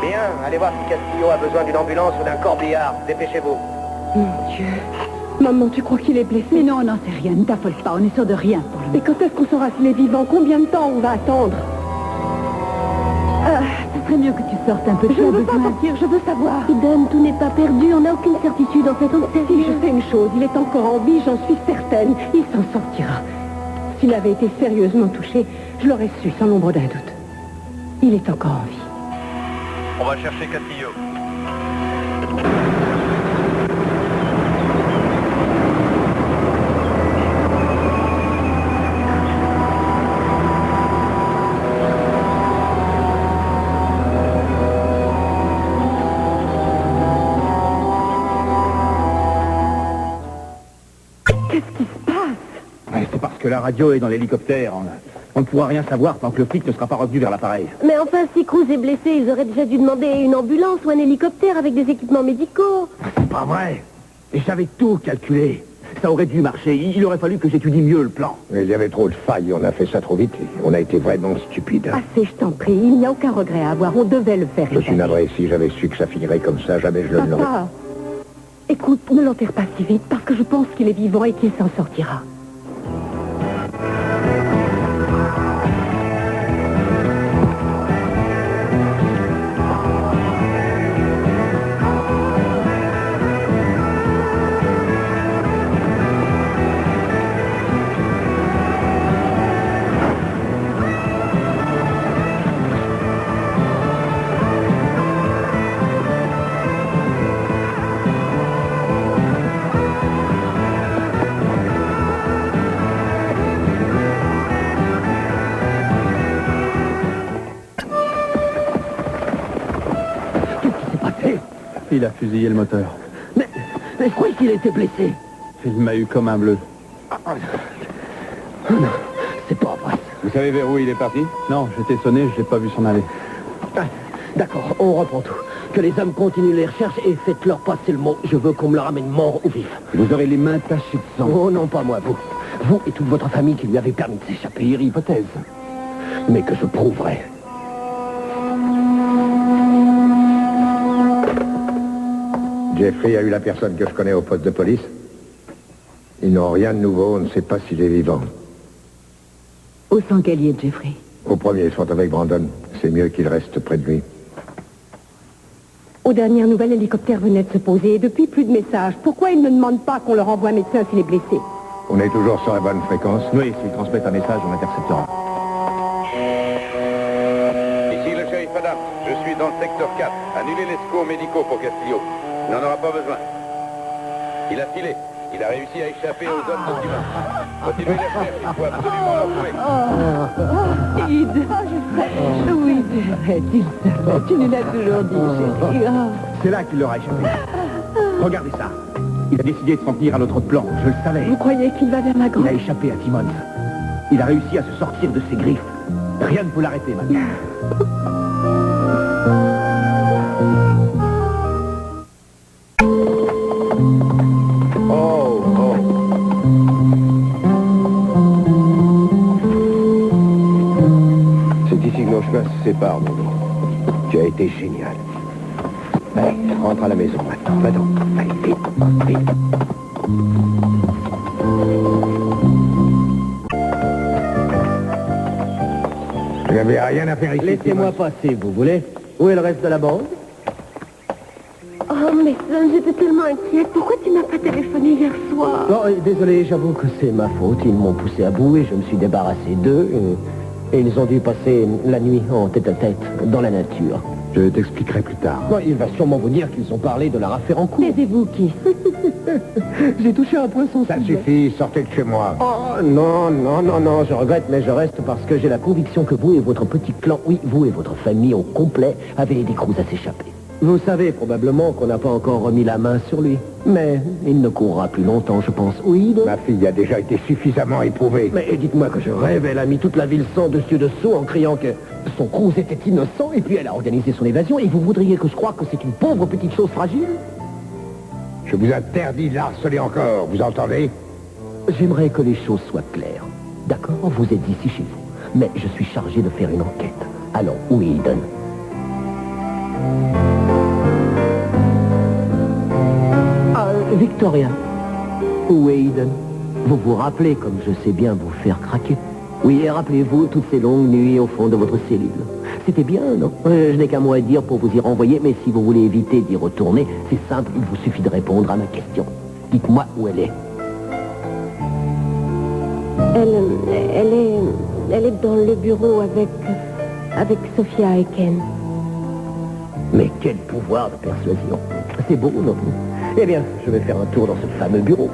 Bien, allez voir si Castillo a besoin d'une ambulance ou d'un corbillard. Dépêchez-vous. Mon Dieu. Maman, tu crois qu'il est blessé? Mais non, on n'en sait rien. Ne t'affole pas, on est sûr de rien pour le moment. Et quand est-ce qu'on saura s'il est vivant? Combien de temps on va attendre? Ce serait mieux que tu sortes un peu. Je ne veux pas partir, je veux savoir. Eden, tout n'est pas perdu, on n'a aucune certitude en fait. Si, je sais une chose, il est encore en vie, j'en suis certaine. Il s'en sortira. S'il avait été sérieusement touché, je l'aurais su sans l'ombre d'un doute. Il est encore en vie. On va chercher Castillo. Qu'est-ce qui se passe? Ouais, c'est parce que la radio est dans l'hélicoptère. On ne pourra rien savoir tant que le flic ne sera pas revenu vers l'appareil. Mais enfin, si Cruz est blessé, ils auraient déjà dû demander une ambulance ou un hélicoptère avec des équipements médicaux. C'est pas vrai. Et j'avais tout calculé. Ça aurait dû marcher. Il aurait fallu que j'étudie mieux le plan. Mais il y avait trop de failles, on a fait ça trop vite. On a été vraiment stupides. Assez, je t'en prie, il n'y a aucun regret à avoir, on devait le faire. Je suis navré, si j'avais su que ça finirait comme ça, jamais je ne l'aurais. Papa, écoute, ne l'enterre pas si vite, parce que je pense qu'il est vivant et qu'il s'en sortira. Il a fusillé le moteur. Mais je croyais qu'il était blessé. Il m'a eu comme un bleu. Non, c'est pas vrai. Vous savez vers où il est parti? Non, j'étais sonné, je l'ai pas vu s'en aller. D'accord, on reprend tout. Que les hommes continuent les recherches et faites-leur passer le mot. Je veux qu'on me le ramène mort ou vif. Vous aurez les mains tachées de sang. Oh non, pas moi, vous. Vous et toute votre famille qui lui avez permis de s'échapper. Pire hypothèse. Mais que je prouverai. Jeffrey a eu la personne que je connais au poste de police. Ils n'ont rien de nouveau, on ne sait pas s'il est vivant. Où sont qu'elle y est, Jeffrey? Au premier, ils sont avec Brandon. C'est mieux qu'il reste près de lui. Aux dernières nouvelles, l'hélicoptère venait de se poser et depuis, plus de messages. Pourquoi ils ne demandent pas qu'on leur envoie un médecin s'il est blessé? On est toujours sur la bonne fréquence. Oui, s'il transmet un message, on interceptera. Ici le shérif Adams. Je suis dans le secteur 4. Annulez les secours médicaux pour Castillo. Il n'en aura pas besoin. Il a filé. Il a réussi à échapper aux hommes de Dumas. Continuez les recherches, il faut absolument le trouver. Ida, oui, c'est vrai, tu le savais. Tu nous l'as toujours dit, chérie. C'est là qu'il leur a échappé. Regardez ça. Il a décidé de s'en tenir à notre plan, je le savais. Vous croyez qu'il va vers la Il grotte? a échappé à Timmons. Il a réussi à se sortir de ses griffes. Rien ne peut l'arrêter maintenant. Nos chemins se séparent, mon dos. Tu as été génial. Allez, rentre à la maison maintenant. Va-t'en. Allez, vite, vite. Il n'y avait rien à faire ici. Laissez-moi passer, vous voulez? Où est le reste de la bande? Oh, mais Son, j'étais tellement inquiète. Pourquoi tu m'as pas téléphoné hier soir? Non, désolé, j'avoue que c'est ma faute. Ils m'ont poussé à bout et je me suis débarrassé d'eux. Et ils ont dû passer la nuit en tête-à-tête, dans la nature. Je t'expliquerai plus tard. Non, il va sûrement vous dire qu'ils ont parlé de leur affaire en cours. Taisez-vous, qui? J'ai touché un poisson. Ça suffit, sortez de chez moi. Oh, non, je regrette, mais je reste parce que j'ai la conviction que vous et votre petit clan, oui, vous et votre famille au complet, avez aidé Cruz à s'échapper. Vous savez probablement qu'on n'a pas encore remis la main sur lui. Mais il ne courra plus longtemps, je pense. Oui, Ma fille a déjà été suffisamment éprouvée. Mais dites-moi que je rêve, elle a mis toute la ville sans dessus dessous en criant que son Cruz était innocent et puis elle a organisé son évasion et vous voudriez que je croie que c'est une pauvre petite chose fragile? Je vous interdis de l'harceler encore, vous entendez? J'aimerais que les choses soient claires. D'accord, vous êtes ici chez vous, mais je suis chargé de faire une enquête. Allons, où est Eden? Victoria. Où est Eden? Vous vous rappelez comme je sais bien vous faire craquer. Oui, rappelez-vous toutes ces longues nuits au fond de votre cellule. C'était bien, non? Je n'ai qu'un mot à dire pour vous y renvoyer, mais si vous voulez éviter d'y retourner, c'est simple, il vous suffit de répondre à ma question. Dites-moi où elle est. Elle est dans le bureau avec Sophia et Ken. Mais quel pouvoir de persuasion. C'est beau, non? Eh bien, je vais faire un tour dans ce fameux bureau.